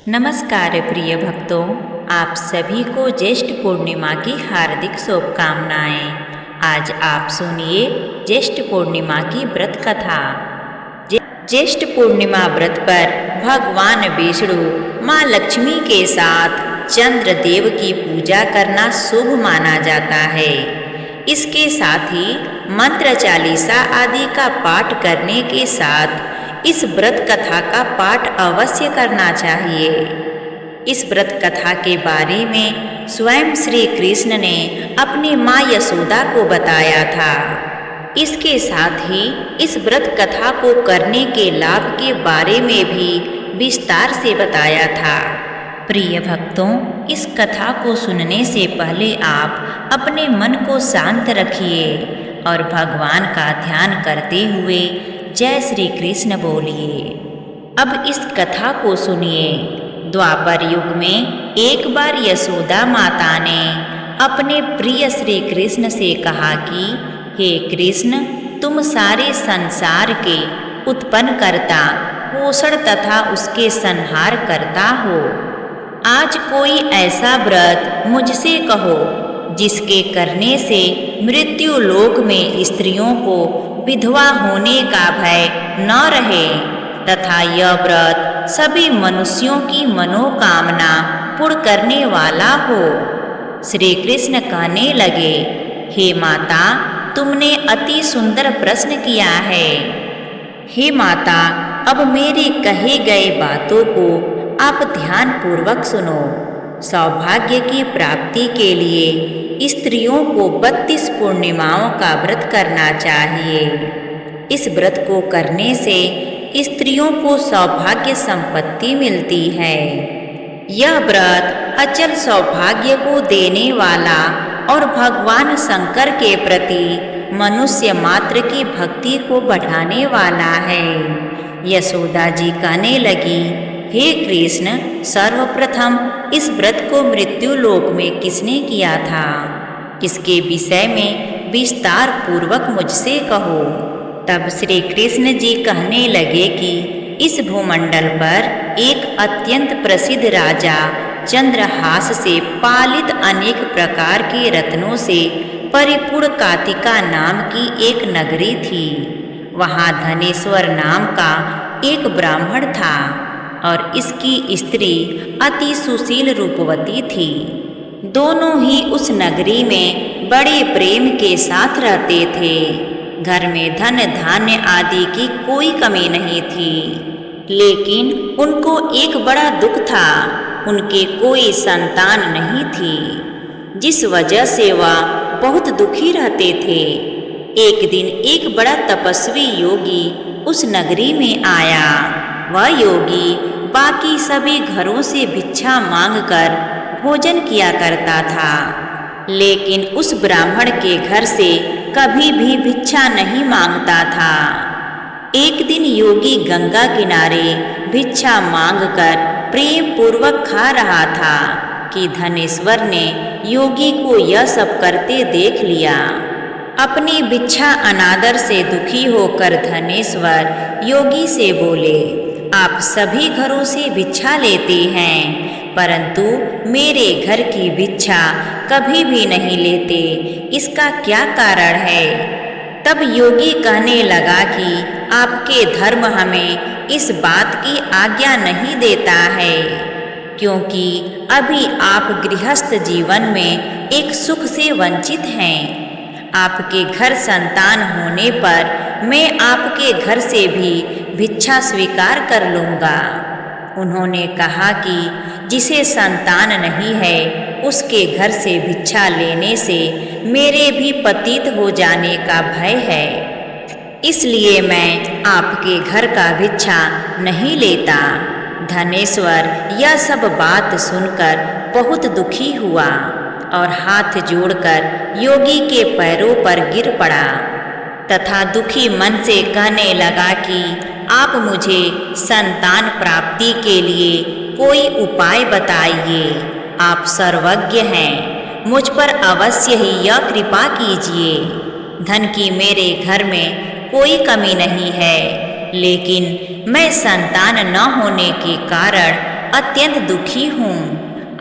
नमस्कार प्रिय भक्तों, आप सभी को ज्येष्ठ पूर्णिमा की हार्दिक शुभकामनाएं। आज आप सुनिए ज्येष्ठ पूर्णिमा की व्रत कथा। ज्येष्ठ पूर्णिमा व्रत पर भगवान विष्णु माँ लक्ष्मी के साथ चंद्रदेव की पूजा करना शुभ माना जाता है। इसके साथ ही मंत्र चालीसा आदि का पाठ करने के साथ इस व्रत कथा का पाठ अवश्य करना चाहिए। इस व्रत कथा के बारे में स्वयं श्री कृष्ण ने अपनी माँ यशोदा को बताया था। इसके साथ ही इस व्रत कथा को करने के लाभ के बारे में भी विस्तार से बताया था। प्रिय भक्तों, इस कथा को सुनने से पहले आप अपने मन को शांत रखिए और भगवान का ध्यान करते हुए जय श्री कृष्ण बोलिए। अब इस कथा को सुनिए। द्वापर युग में एक बार यशोदा माता ने अपने प्रिय श्री कृष्ण से कहा कि हे कृष्ण, तुम सारे संसार के उत्पन्न करता, पोषण तथा उसके संहार करता हो। आज कोई ऐसा व्रत मुझसे कहो जिसके करने से मृत्यु लोक में स्त्रियों को विधवा होने का भय न रहे तथा यह व्रत सभी मनुष्यों की मनोकामना पूर्ण करने वाला हो। श्री कृष्ण कहने लगे, हे माता, तुमने अति सुंदर प्रश्न किया है। हे माता, अब मेरे कहे गए बातों को आप ध्यान पूर्वक सुनो। सौभाग्य की प्राप्ति के लिए स्त्रियों को 32 पूर्णिमाओं का व्रत करना चाहिए। इस व्रत को करने से स्त्रियों को सौभाग्य संपत्ति मिलती है। यह व्रत अचल सौभाग्य को देने वाला और भगवान शंकर के प्रति मनुष्य मात्र की भक्ति को बढ़ाने वाला है। यशोदा जी कहने लगी, हे कृष्ण, सर्वप्रथम इस व्रत को मृत्यु लोक में किसने किया था? इसके विषय में विस्तार पूर्वक मुझसे कहो। तब श्री कृष्ण जी कहने लगे कि इस भूमंडल पर एक अत्यंत प्रसिद्ध राजा चंद्रहास से पालित अनेक प्रकार के रत्नों से परिपूर्ण कातिका नाम की एक नगरी थी। वहाँ धनेश्वर नाम का एक ब्राह्मण था और इसकी स्त्री अति सुशील रूपवती थी। दोनों ही उस नगरी में बड़े प्रेम के साथ रहते थे। घर में धन धान्य आदि की कोई कमी नहीं थी, लेकिन उनको एक बड़ा दुख था। उनके कोई संतान नहीं थी, जिस वजह से वह बहुत दुखी रहते थे। एक दिन एक बड़ा तपस्वी योगी उस नगरी में आया। वह योगी बाकी सभी घरों से भिक्षा मांगकर भोजन किया करता था, लेकिन उस ब्राह्मण के घर से कभी भी भिक्षा नहीं मांगता था। एक दिन योगी गंगा किनारे भिक्षा मांगकर प्रेम पूर्वक खा रहा था कि धनेश्वर ने योगी को यह सब करते देख लिया। अपनी भिक्षा अनादर से दुखी होकर धनेश्वर योगी से बोले, आप सभी घरों से भिक्षा लेते हैं, परंतु मेरे घर की भिक्षा कभी भी नहीं लेते। इसका क्या कारण है? तब योगी कहने लगा कि आपके धर्म हमें इस बात की आज्ञा नहीं देता है, क्योंकि अभी आप गृहस्थ जीवन में एक सुख से वंचित हैं। आपके घर संतान होने पर मैं आपके घर से भी भिक्षा स्वीकार कर लूँगा। उन्होंने कहा कि जिसे संतान नहीं है उसके घर से भिक्षा लेने से मेरे भी पतित हो जाने का भय है, इसलिए मैं आपके घर का भिक्षा नहीं लेता। धनेश्वर यह सब बात सुनकर बहुत दुखी हुआ और हाथ जोड़कर योगी के पैरों पर गिर पड़ा तथा दुखी मन से कहने लगा कि आप मुझे संतान प्राप्ति के लिए कोई उपाय बताइए। आप सर्वज्ञ हैं, मुझ पर अवश्य ही यह कृपा कीजिए। धन की मेरे घर में कोई कमी नहीं है, लेकिन मैं संतान न होने के कारण अत्यंत दुखी हूँ।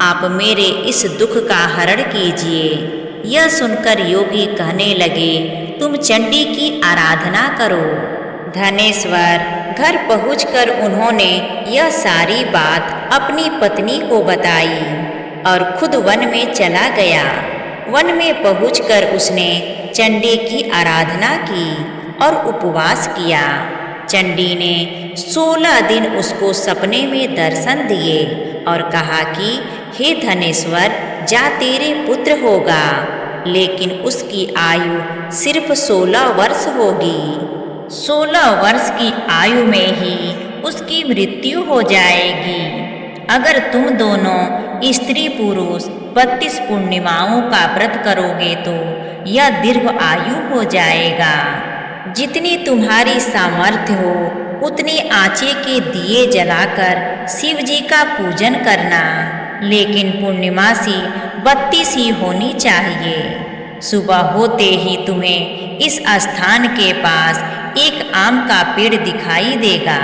आप मेरे इस दुख का हरण कीजिए। यह सुनकर योगी कहने लगे, तुम चंडी की आराधना करो। धनेश्वर घर पहुंचकर उन्होंने यह सारी बात अपनी पत्नी को बताई और खुद वन में चला गया। वन में पहुंचकर उसने चंडी की आराधना की और उपवास किया। चंडी ने 16 दिन उसको सपने में दर्शन दिए और कहा कि हे धनेश्वर, जा तेरे पुत्र होगा, लेकिन उसकी आयु सिर्फ 16 वर्ष होगी। 16 वर्ष की आयु में ही उसकी मृत्यु हो जाएगी। अगर तुम दोनों स्त्री पुरुष 32 पूर्णिमाओं का व्रत करोगे तो यह दीर्घ आयु हो जाएगा। जितनी तुम्हारी सामर्थ्य हो उतने आँचे के दिए जलाकर शिव जी का पूजन करना, लेकिन पूर्णिमासी 32 ही होनी चाहिए। सुबह होते ही तुम्हें इस स्थान के पास एक आम का पेड़ दिखाई देगा।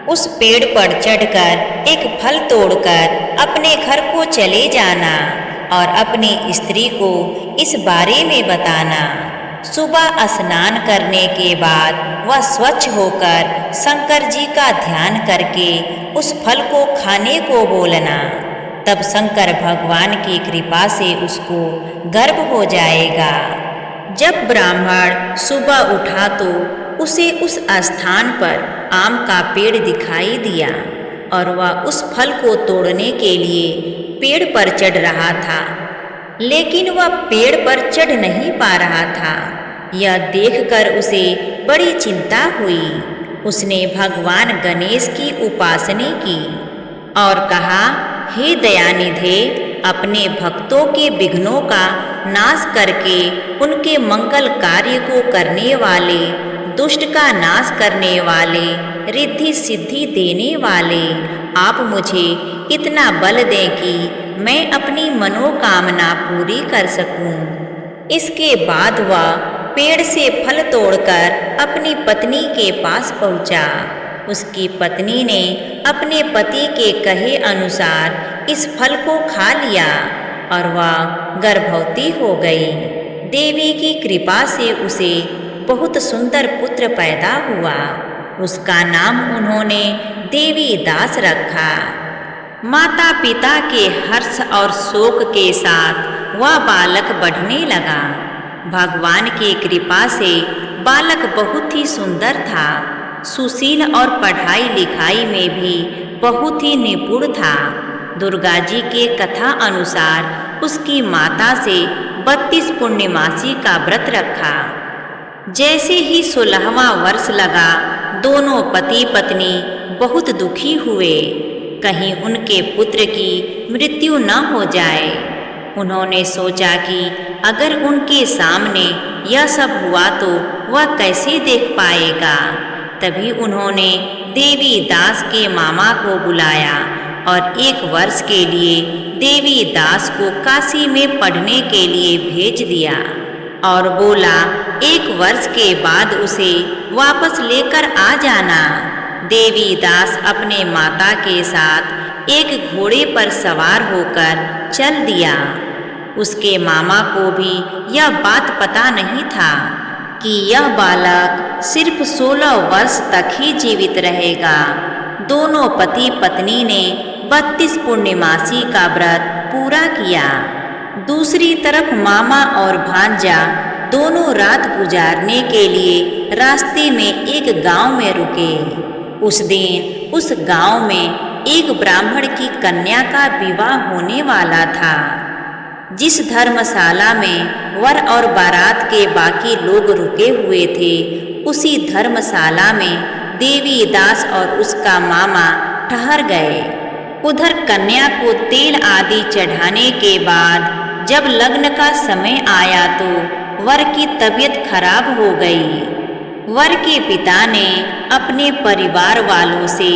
उस पेड़ पर चढ़कर एक फल तोड़कर अपने घर को चले जाना और अपनी स्त्री को इस बारे में बताना। सुबह स्नान करने के बाद वह स्वच्छ होकर शंकर जी का ध्यान करके उस फल को खाने को बोलना। तब शंकर भगवान की कृपा से उसको गर्भ हो जाएगा। जब ब्राह्मण सुबह उठा तो उसे उस स्थान पर आम का पेड़ दिखाई दिया और वह उस फल को तोड़ने के लिए पेड़ पर चढ़ रहा था, लेकिन वह पेड़ पर चढ़ नहीं पा रहा था। यह देखकर उसे बड़ी चिंता हुई। उसने भगवान गणेश की उपासना की और कहा, हे दयानिधे, अपने भक्तों के विघ्नों का नाश करके उनके मंगल कार्य को करने वाले, दुष्ट का नाश करने वाले, रिद्धि सिद्धि देने वाले, आप मुझे इतना बल दें कि मैं अपनी मनोकामना पूरी कर सकूं। इसके बाद वह पेड़ से फल तोड़कर अपनी पत्नी के पास पहुंचा। उसकी पत्नी ने अपने पति के कहे अनुसार इस फल को खा लिया और वह गर्भवती हो गई। देवी की कृपा से उसे बहुत सुंदर पुत्र पैदा हुआ। उसका नाम उन्होंने देवी दास रखा। माता पिता के हर्ष और शोक के साथ वह बालक बढ़ने लगा। भगवान की कृपा से बालक बहुत ही सुंदर था, सुशील और पढ़ाई लिखाई में भी बहुत ही निपुण था। दुर्गा जी के कथा अनुसार उसकी माता से 32 पूर्णिमासी का व्रत रखा। जैसे ही 16वां वर्ष लगा, दोनों पति पत्नी बहुत दुखी हुए, कहीं उनके पुत्र की मृत्यु न हो जाए। उन्होंने सोचा कि अगर उनके सामने यह सब हुआ तो वह कैसे देख पाएगा। तभी उन्होंने देवी दास के मामा को बुलाया और 1 वर्ष के लिए देवी दास को काशी में पढ़ने के लिए भेज दिया और बोला, 1 वर्ष के बाद उसे वापस लेकर आ जाना। देवी दास अपने माता के साथ एक घोड़े पर सवार होकर चल दिया। उसके मामा को भी यह बात पता नहीं था कि यह बालक सिर्फ 16 वर्ष तक ही जीवित रहेगा। दोनों पति पत्नी ने 32 पूर्णिमासी का व्रत पूरा किया। दूसरी तरफ मामा और भांजा दोनों रात गुजारने के लिए रास्ते में एक गांव में रुके। उस दिन उस गांव में एक ब्राह्मण की कन्या का विवाह होने वाला था। जिस धर्मशाला में वर और बारात के बाकी लोग रुके हुए थे, उसी धर्मशाला में देवी दास और उसका मामा ठहर गए। उधर कन्या को तेल आदि चढ़ाने के बाद जब लग्न का समय आया तो वर की तबीयत खराब हो गई। वर के पिता ने अपने परिवार वालों से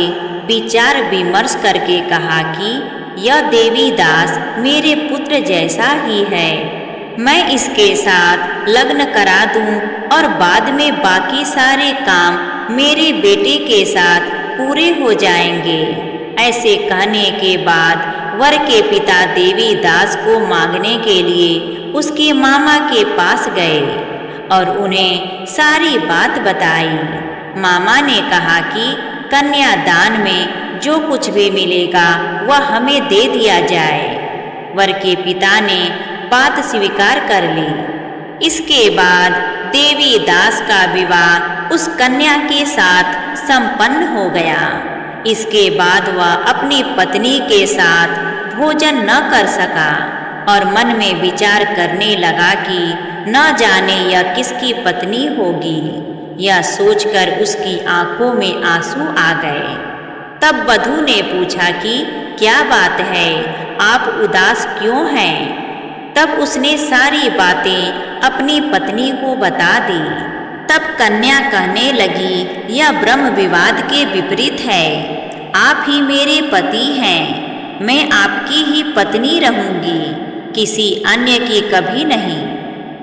विचार विमर्श करके कहा कि यह देवी दास मेरे पुत्र जैसा ही है, मैं इसके साथ लग्न करा दूं और बाद में बाकी सारे काम मेरे बेटे के साथ पूरे हो जाएंगे। ऐसे कहने के बाद वर के पिता देवी दास को मांगने के लिए उसके मामा के पास गए और उन्हें सारी बात बताई। मामा ने कहा कि कन्यादान में जो कुछ भी मिलेगा वह हमें दे दिया जाए। वर के पिता ने बात स्वीकार कर ली। इसके बाद देवी दास का विवाह उस कन्या के साथ संपन्न हो गया। इसके बाद वह अपनी पत्नी के साथ भोजन न कर सका और मन में विचार करने लगा कि न जाने यह किसकी पत्नी होगी। यह सोचकर उसकी आंखों में आंसू आ गए। तब वधू ने पूछा कि क्या बात है, आप उदास क्यों हैं? तब उसने सारी बातें अपनी पत्नी को बता दी। तब कन्या कहने लगी, यह ब्रह्म विवाद के विपरीत है। आप ही मेरे पति हैं, मैं आपकी ही पत्नी रहूंगी, किसी अन्य की कभी नहीं।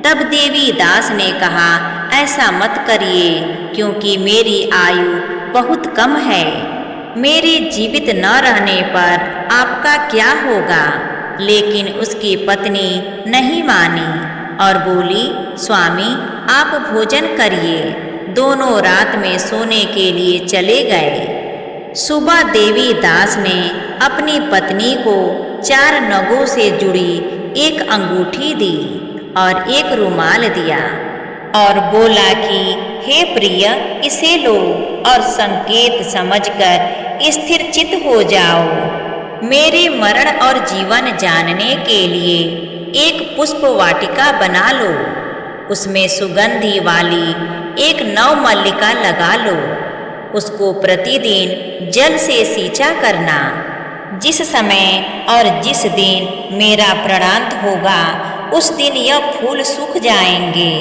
तब देवी दास ने कहा, ऐसा मत करिए, क्योंकि मेरी आयु बहुत कम है। मेरे जीवित न रहने पर आपका क्या होगा? लेकिन उसकी पत्नी नहीं मानी और बोली, स्वामी आप भोजन करिए। दोनों रात में सोने के लिए चले गए। सुबह देवी दास ने अपनी पत्नी को 4 नगों से जुड़ी एक अंगूठी दी और एक रुमाल दिया और बोला कि हे प्रिय, इसे लो और संकेत समझकर स्थिर चित्त हो जाओ। मेरे मरण और जीवन जानने के लिए एक पुष्प वाटिका बना लो। उसमें सुगंधी वाली एक नवमल्लिका लगा लो। उसको प्रतिदिन जल से सींचा करना। जिस समय और जिस दिन मेरा प्राणांत होगा उस दिन यह फूल सूख जाएंगे।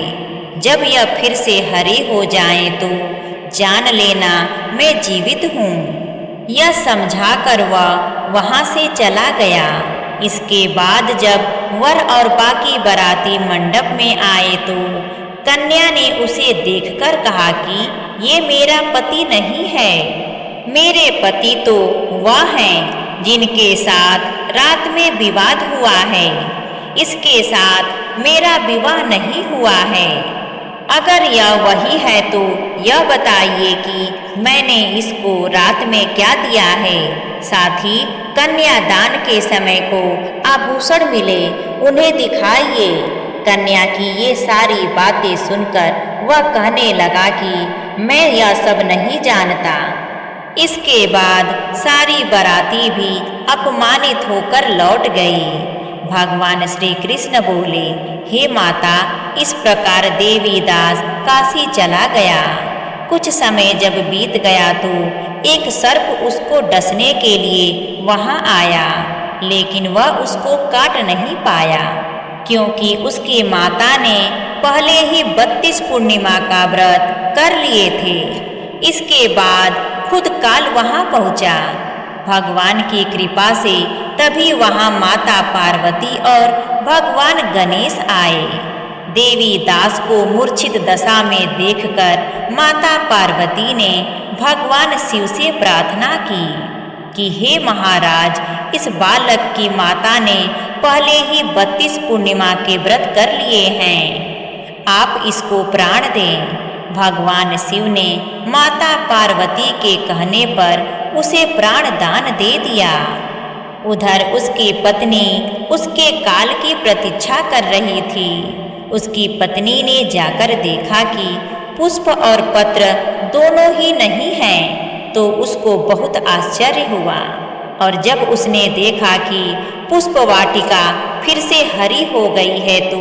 जब यह फिर से हरे हो जाएं तो जान लेना मैं जीवित हूँ। यह समझाकर वह वहाँ से चला गया। इसके बाद जब वर और बाकी बाराती मंडप में आए तो कन्या ने उसे देखकर कहा कि ये मेरा पति नहीं है। मेरे पति तो वह हैं जिनके साथ रात में विवाद हुआ है। इसके साथ मेरा विवाह नहीं हुआ है। अगर यह वही है तो यह बताइए कि मैंने इसको रात में क्या दिया है। साथ ही कन्यादान के समय को आभूषण मिले उन्हें दिखाइए। कन्या की ये सारी बातें सुनकर वह कहने लगा कि मैं यह सब नहीं जानता। इसके बाद सारी बाराती भी अपमानित होकर लौट गई। भगवान श्री कृष्ण बोले, हे माता, इस प्रकार देवी दास काशी चला गया। कुछ समय जब बीत गया तो एक सर्प उसको डसने के लिए वहां आया, लेकिन वह उसको काट नहीं पाया, क्योंकि उसकी माता ने पहले ही 32 पूर्णिमा का व्रत कर लिए थे। इसके बाद खुद काल वहां पहुंचा। भगवान की कृपा से तभी वहां माता पार्वती और भगवान गणेश आए। देवी दास को मूर्छित दशा में देखकर माता पार्वती ने भगवान शिव से प्रार्थना की कि हे महाराज, इस बालक की माता ने पहले ही 32 पूर्णिमा के व्रत कर लिए हैं, आप इसको प्राण दें। भगवान शिव ने माता पार्वती के कहने पर उसे प्राण दान दे दिया। उधर उसकी पत्नी उसके काल की प्रतीक्षा कर रही थी। उसकी पत्नी ने जाकर देखा कि पुष्प और पत्र दोनों ही नहीं हैं, तो उसको बहुत आश्चर्य हुआ। और जब उसने देखा कि पुष्प वाटिका फिर से हरी हो गई है तो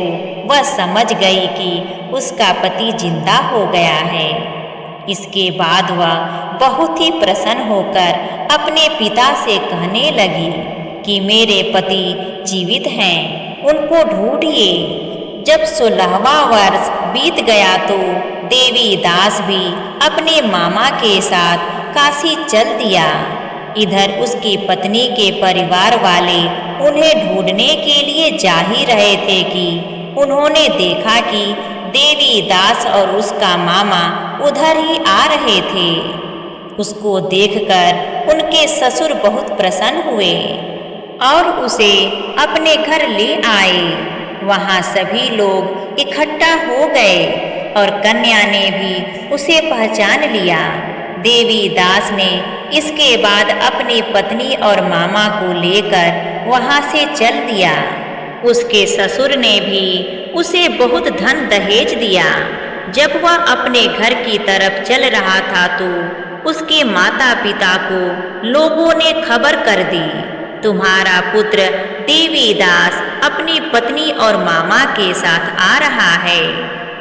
वह समझ गई कि उसका पति जिंदा हो गया है। इसके बाद वह बहुत ही प्रसन्न होकर अपने पिता से कहने लगी कि मेरे पति जीवित हैं, उनको ढूंढिए। जब 16वां वर्ष बीत गया तो देवी दास भी अपने मामा के साथ काशी चल दिया। इधर उसकी पत्नी के परिवार वाले उन्हें ढूंढने के लिए जा ही रहे थे कि उन्होंने देखा कि देवी दास और उसका मामा उधर ही आ रहे थे। उसको देखकर उनके ससुर बहुत प्रसन्न हुए और उसे अपने घर ले आए। वहाँ सभी लोग इकट्ठा हो गए और कन्या ने भी उसे पहचान लिया। देवी दास ने इसके बाद अपनी पत्नी और मामा को लेकर वहाँ से चल दिया। उसके ससुर ने भी उसे बहुत धन दहेज दिया। जब वह अपने घर की तरफ चल रहा था तो उसके माता पिता को लोगों ने खबर कर दी, तुम्हारा पुत्र देवीदास अपनी पत्नी और मामा के साथ आ रहा है।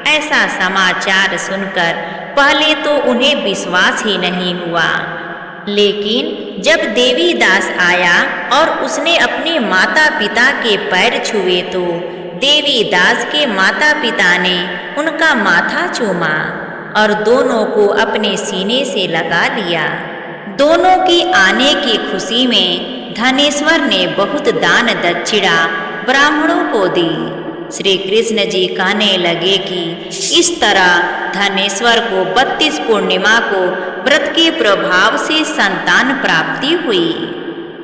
ऐसा समाचार सुनकर पहले तो उन्हें विश्वास ही नहीं हुआ, लेकिन जब देवीदास आया और उसने अपने माता पिता के पैर छुए तो देवीदास के माता पिता ने उनका माथा चूमा और दोनों को अपने सीने से लगा लिया। दोनों की आने की खुशी में धनेश्वर ने बहुत दान दक्षिणा ब्राह्मणों को दी। श्री कृष्ण जी कहने लगे कि इस तरह धनेश्वर को 32 पूर्णिमा को व्रत के प्रभाव से संतान प्राप्ति हुई।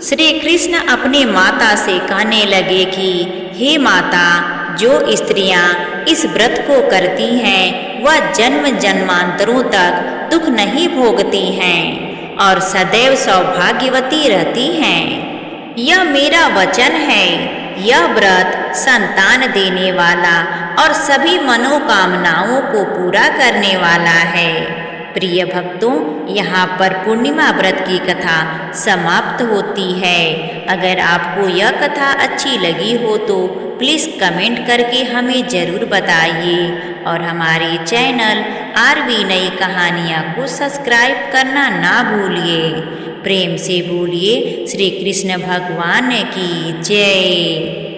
श्री कृष्ण अपने माता से कहने लगे कि हे माता, जो स्त्रियां इस व्रत को करती हैं वह जन्म जन्मांतरों तक दुख नहीं भोगती हैं और सदैव सौभाग्यवती रहती हैं। यह मेरा वचन है। यह व्रत संतान देने वाला और सभी मनोकामनाओं को पूरा करने वाला है। प्रिय भक्तों, यहाँ पर पूर्णिमा व्रत की कथा समाप्त होती है। अगर आपको यह कथा अच्छी लगी हो तो प्लीज़ कमेंट करके हमें ज़रूर बताइए और हमारे चैनल आरवी नई कहानियाँ को सब्सक्राइब करना ना भूलिए। प्रेम से बोलिए श्री कृष्ण भगवान की जय।